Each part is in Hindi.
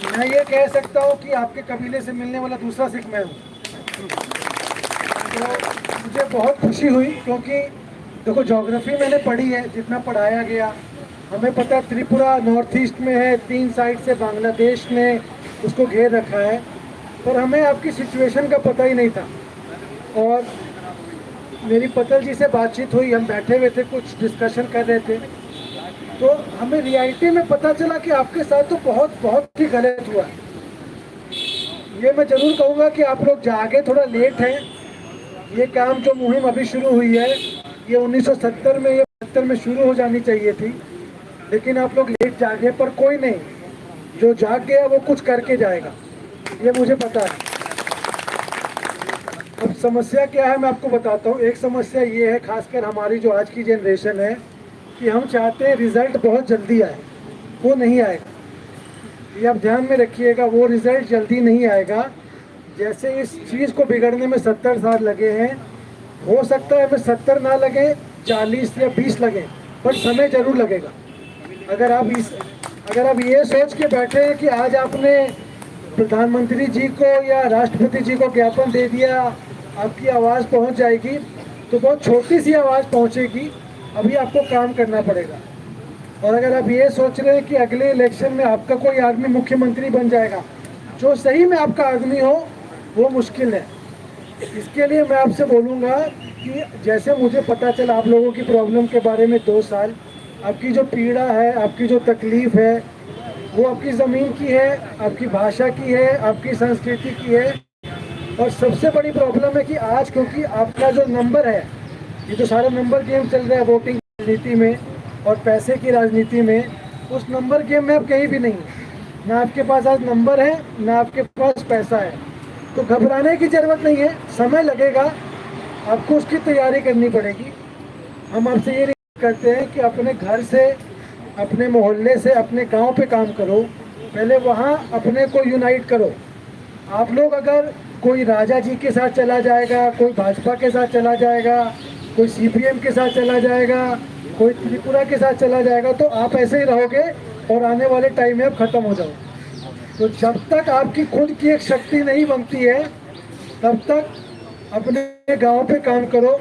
मैं ये कह सकता हूँ कि आपके कबीले से मिलने वाला दूसरा सिख मैं हूँ। तो मुझे बहुत खुशी हुई, क्योंकि देखो ज्योग्राफी मैंने पढ़ी है, जितना पढ़ाया गया हमें पता है त्रिपुरा नॉर्थ ईस्ट में है, 3 साइड से बांग्लादेश ने उसको घेर रखा है, पर हमें आपकी सिचुएशन का पता ही नहीं था। और मेरी पटेल जी से बातचीत हुई, हम बैठे हुए थे, कुछ डिस्कशन कर रहे थे, तो हमें रियलिटी में पता चला कि आपके साथ तो बहुत बहुत ही गलत हुआ है। ये मैं जरूर कहूँगा कि आप लोग जागे, थोड़ा लेट हैं। ये काम जो मुहिम अभी शुरू हुई है, ये 1970 में, ये 72 में शुरू हो जानी चाहिए थी, लेकिन आप लोग लेट जागे। पर कोई नहीं, जो जाग गया वो कुछ करके जाएगा, ये मुझे पता है। अब समस्या क्या है मैं आपको बताता हूँ। एक समस्या ये है, खासकर हमारी जो आज की जनरेशन है, कि हम चाहते हैं रिजल्ट बहुत जल्दी आए, वो नहीं आएगा। ये आप ध्यान में रखिएगा, वो रिजल्ट जल्दी नहीं आएगा। जैसे इस चीज़ को बिगड़ने में 70 साल लगे हैं, हो सकता है हमें 70 ना लगे, 40 या 20 लगे, पर समय जरूर लगेगा। अगर आप ये सोच के बैठे हैं कि आज आपने प्रधानमंत्री जी को या राष्ट्रपति जी को ज्ञापन दे दिया, आपकी आवाज़ पहुंच जाएगी, तो बहुत छोटी सी आवाज़ पहुंचेगी। अभी आपको काम करना पड़ेगा। और अगर आप ये सोच रहे हैं कि अगले इलेक्शन में आपका कोई आदमी मुख्यमंत्री बन जाएगा, जो सही में आपका आदमी हो, वो मुश्किल है। इसके लिए मैं आपसे बोलूँगा कि जैसे मुझे पता चला आप लोगों की प्रॉब्लम के बारे में 2 साल, आपकी जो पीड़ा है, आपकी जो तकलीफ़ है, वो आपकी ज़मीन की है, आपकी भाषा की है, आपकी संस्कृति की है। और सबसे बड़ी प्रॉब्लम है कि आज क्योंकि आपका जो नंबर है, ये जो सारा नंबर गेम चल रहा है वोटिंग राजनीति में और पैसे की राजनीति में, उस नंबर गेम में आप कहीं भी नहीं है। ना आपके पास आज नंबर है, ना आपके पास पैसा है। तो घबराने की ज़रूरत नहीं है, समय लगेगा, आपको उसकी तैयारी करनी पड़ेगी। हम आपसे ये रिक्वेस्ट करते हैं कि अपने घर से, अपने मोहल्ले से, अपने गांव पे काम करो। पहले वहाँ अपने को यूनाइट करो। आप लोग अगर कोई राजा जी के साथ चला जाएगा, कोई भाजपा के साथ चला जाएगा, कोई सीपीएम के साथ चला जाएगा, कोई त्रिपुरा के साथ चला जाएगा, तो आप ऐसे ही रहोगे और आने वाले टाइम में आप ख़त्म हो जाओगे। तो जब तक आपकी खुद की एक शक्ति नहीं बनती है, तब तक अपने गांव पे काम करो।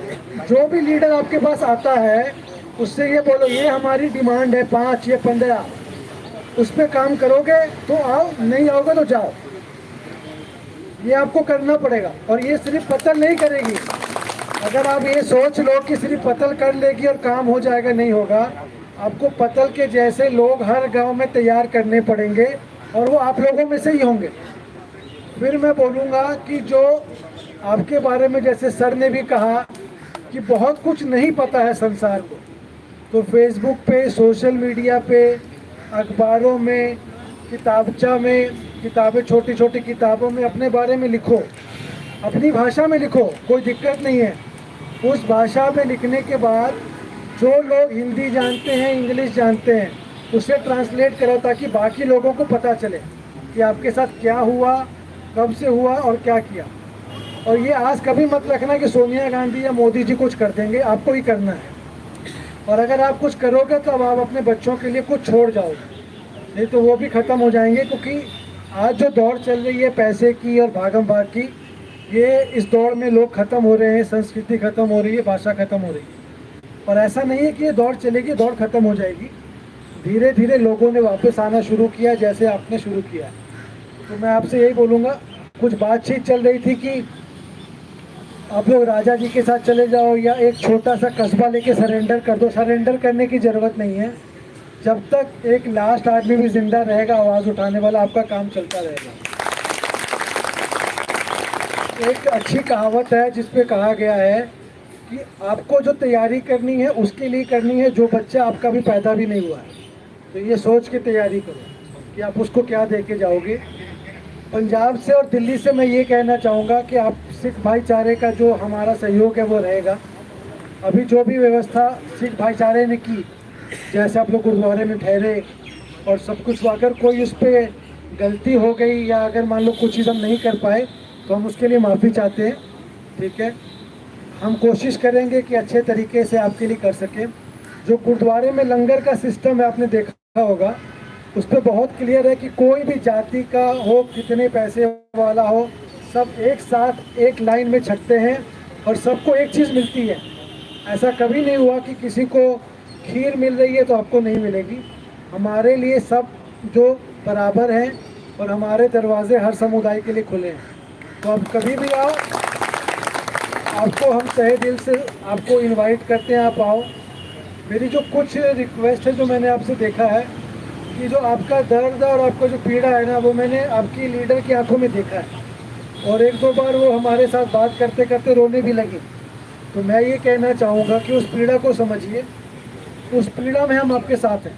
जो भी लीडर आपके पास आता है, उससे ये बोलो ये हमारी डिमांड है 5 या 15, उस पर काम करोगे तो आओ, नहीं आओगे तो जाओ। ये आपको करना पड़ेगा। और ये सिर्फ पतल नहीं करेगी। अगर आप ये सोच लो कि सिर्फ पतल कर लेगी और काम हो जाएगा, नहीं होगा। आपको पतल के जैसे लोग हर गांव में तैयार करने पड़ेंगे, और वो आप लोगों में से ही होंगे। फिर मैं बोलूँगा कि जो आपके बारे में, जैसे सर ने भी कहा कि बहुत कुछ नहीं पता है संसार को, तो फेसबुक पे, सोशल मीडिया पे, अखबारों में, किताबचा में, किताबें, छोटी छोटी किताबों में अपने बारे में लिखो, अपनी भाषा में लिखो, कोई दिक्कत नहीं है। उस भाषा में लिखने के बाद जो लोग हिंदी जानते हैं, इंग्लिश जानते हैं, उसे ट्रांसलेट करो, ताकि बाकी लोगों को पता चले कि आपके साथ क्या हुआ, कब से हुआ और क्या किया। और ये आज कभी मत रखना कि सोनिया गांधी या मोदी जी कुछ कर देंगे, आपको ही करना है। और अगर आप कुछ करोगे तो अब आप अपने बच्चों के लिए कुछ छोड़ जाओगे, नहीं तो वो भी ख़त्म हो जाएंगे। क्योंकि आज जो दौड़ चल रही है पैसे की और भागम भाग की, ये इस दौड़ में लोग ख़त्म हो रहे हैं, संस्कृति ख़त्म हो रही है, भाषा ख़त्म हो रही है। और ऐसा नहीं है कि ये दौड़ चलेगी, दौड़ ख़त्म हो जाएगी। धीरे धीरे लोगों ने वापस आना शुरू किया, जैसे आपने शुरू किया। तो मैं आपसे यही बोलूँगा, कुछ बातचीत चल रही थी कि आप लोग राजा जी के साथ चले जाओ या एक छोटा सा कस्बा लेके सरेंडर कर दो। सरेंडर करने की ज़रूरत नहीं है। जब तक एक लास्ट आदमी भी जिंदा रहेगा, आवाज़ उठाने वाला, आपका काम चलता रहेगा। एक अच्छी कहावत है जिस पे कहा गया है कि आपको जो तैयारी करनी है उसके लिए करनी है जो बच्चा आपका भी पैदा भी नहीं हुआ है। तो ये सोच के तैयारी करो कि आप उसको क्या दे के जाओगे। पंजाब से और दिल्ली से मैं ये कहना चाहूँगा कि आप सिख भाईचारे का जो हमारा सहयोग है वो रहेगा। अभी जो भी व्यवस्था सिख भाईचारे ने की, जैसे आप लोग गुरुद्वारे में ठहरे और सब कुछ, अगर कोई उस पर गलती हो गई या अगर मान लो कुछ चीज़ हम नहीं कर पाए, तो हम उसके लिए माफ़ी चाहते हैं। ठीक है, हम कोशिश करेंगे कि अच्छे तरीके से आपके लिए कर सकें। जो गुरुद्वारे में लंगर का सिस्टम है, आपने देखा होगा, उस पर बहुत क्लियर है कि कोई भी जाति का हो, कितने पैसे वाला हो, सब एक साथ एक लाइन में छटते हैं और सबको एक चीज़ मिलती है। ऐसा कभी नहीं हुआ कि किसी को खीर मिल रही है तो आपको नहीं मिलेगी। हमारे लिए सब जो बराबर हैं और हमारे दरवाजे हर समुदाय के लिए खुले हैं। तो आप कभी भी आओ, आपको हम तहे दिल से आपको इनवाइट करते हैं, आप आओ। मेरी जो कुछ रिक्वेस्ट है जो मैंने आपसे देखा है कि जो आपका दर्द और आपका जो पीड़ा है ना, वो मैंने आपकी लीडर की आंखों में देखा है और एक दो बार वो हमारे साथ बात करते करते रोने भी लगी। तो मैं ये कहना चाहूँगा कि उस पीड़ा को समझिए, उस पीड़ा में हम आपके साथ हैं,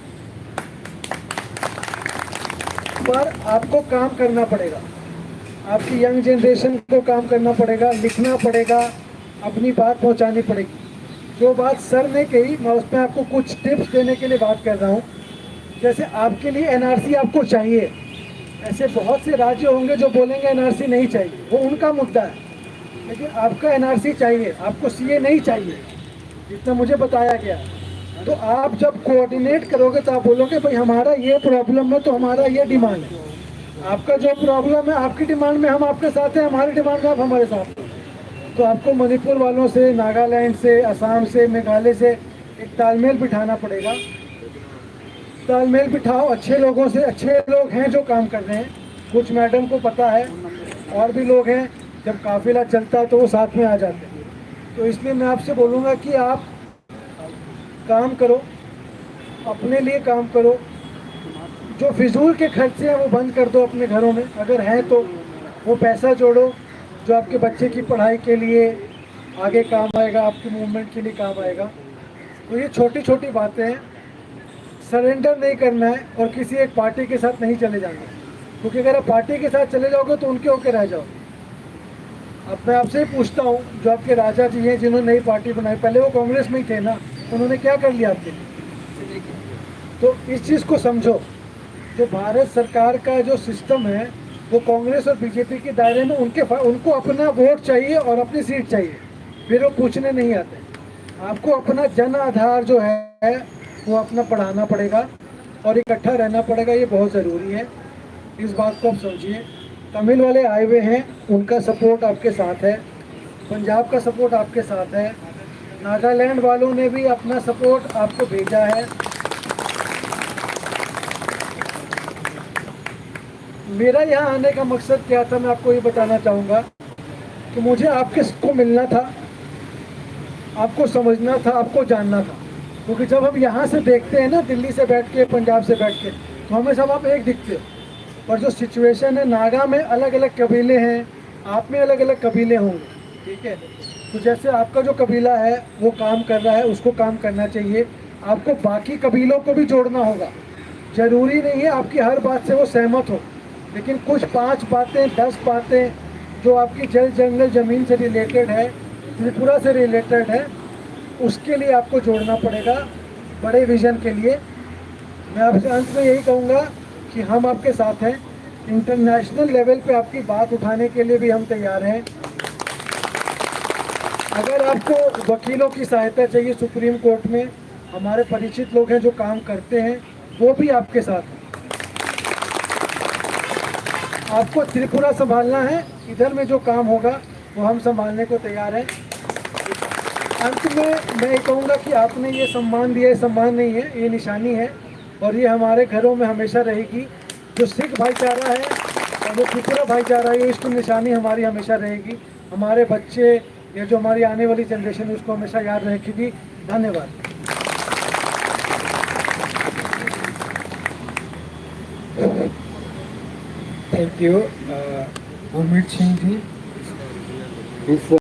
पर आपको काम करना पड़ेगा। आपकी यंग जनरेशन को काम करना पड़ेगा, लिखना पड़ेगा, अपनी बात पहुंचानी पड़ेगी। जो बात सर ने कही, मैं उसमें आपको कुछ टिप्स देने के लिए बात कर रहा हूँ। जैसे आपके लिए एनआरसी आपको चाहिए, ऐसे बहुत से राज्य होंगे जो बोलेंगे एनआरसी नहीं चाहिए, वो उनका मुद्दा है, लेकिन आपका एनआरसी चाहिए, आपको सीए नहीं चाहिए, जितना मुझे बताया गया। तो आप जब कोऑर्डिनेट करोगे तो आप बोलोगे भाई हमारा ये प्रॉब्लम है, तो हमारा ये डिमांड है। आपका जो प्रॉब्लम है, आपकी डिमांड में हम आपके साथ हैं, हमारी डिमांड में आप हमारे साथ हैं। तो आपको मणिपुर वालों से, नागालैंड से, असम से, मेघालय से एक तालमेल बिठाना पड़ेगा। तालमेल बिठाओ अच्छे लोगों से, अच्छे लोग हैं जो काम कर रहे हैं, कुछ मैडम को पता है, और भी लोग हैं, जब काफिला चलता है तो वो साथ में आ जाते हैं। तो इसलिए मैं आपसे बोलूँगा कि आप काम करो, अपने लिए काम करो। जो फिजूल के खर्चे हैं वो बंद कर दो अपने घरों में, अगर हैं तो वो पैसा जोड़ो जो आपके बच्चे की पढ़ाई के लिए आगे काम आएगा, आपके मूवमेंट के लिए काम आएगा। तो ये छोटी छोटी बातें हैं, सरेंडर नहीं करना है और किसी एक पार्टी के साथ नहीं चले जाना, क्योंकि अगर आप पार्टी के साथ चले जाओगे तो उनके होके रह जाओ। अब मैं आपसे ही पूछता हूँ, जो आपके राजा जी हैं जिन्होंने नई पार्टी बनाई, पहले वो कांग्रेस में ही थे ना, उन्होंने क्या कर लिया आपके लिए? तो इस चीज़ को समझो, जो भारत सरकार का जो सिस्टम है वो कांग्रेस और बीजेपी के दायरे में उनको अपना वोट चाहिए और अपनी सीट चाहिए, फिर वो पूछने नहीं आते। आपको अपना जन आधार जो है वो अपना बढ़ाना पड़ेगा और इकट्ठा रहना पड़ेगा, ये बहुत ज़रूरी है। इस बात को आप समझिए। तमिल वाले आए हुए हैं, उनका सपोर्ट आपके साथ है, पंजाब का सपोर्ट आपके साथ है, नागालैंड वालों ने भी अपना सपोर्ट आपको भेजा है। मेरा यहाँ आने का मकसद क्या था, मैं आपको ये बताना चाहूँगा कि मुझे आपके को मिलना था, आपको समझना था, आपको जानना था। क्योंकि जब हम यहाँ से देखते हैं ना, दिल्ली से बैठ के, पंजाब से बैठ के, तो हमें सब आप एक दिखते हो। और जो सिचुएशन है, नागा में अलग अलग कबीले हैं, आप में अलग अलग कबीले होंगे, ठीक है। तो जैसे आपका जो कबीला है वो काम कर रहा है, उसको काम करना चाहिए। आपको बाकी कबीलों को भी जोड़ना होगा। ज़रूरी नहीं है आपकी हर बात से वो सहमत हो, लेकिन कुछ 5 बातें, 10 बातें जो आपकी जल जंगल ज़मीन से रिलेटेड है, त्रिपुरा से रिलेटेड है, उसके लिए आपको जोड़ना पड़ेगा, बड़े विज़न के लिए। मैं आपसे अंत में यही कहूँगा कि हम आपके साथ हैं। इंटरनेशनल लेवल पे आपकी बात उठाने के लिए भी हम तैयार हैं। अगर आपको वकीलों की सहायता चाहिए सुप्रीम कोर्ट में, हमारे परिचित लोग हैं जो काम करते हैं, वो भी आपके साथ हैं। आपको त्रिपुरा संभालना है, इधर में जो काम होगा वो हम संभालने को तैयार हैं। अंत में मैं कहूँगा कि आपने ये सम्मान दिया है, सम्मान नहीं है, ये निशानी है और ये हमारे घरों में हमेशा रहेगी। जो सिख भाईचारा है और जो त्रिपुरा भाईचारा है, इसकी निशानी हमारी हमेशा रहेगी। हमारे बच्चे या जो हमारी आने वाली जनरेशन है उसको हमेशा याद रखेगी। धन्यवाद। Thank you Gurmeet Singh ji.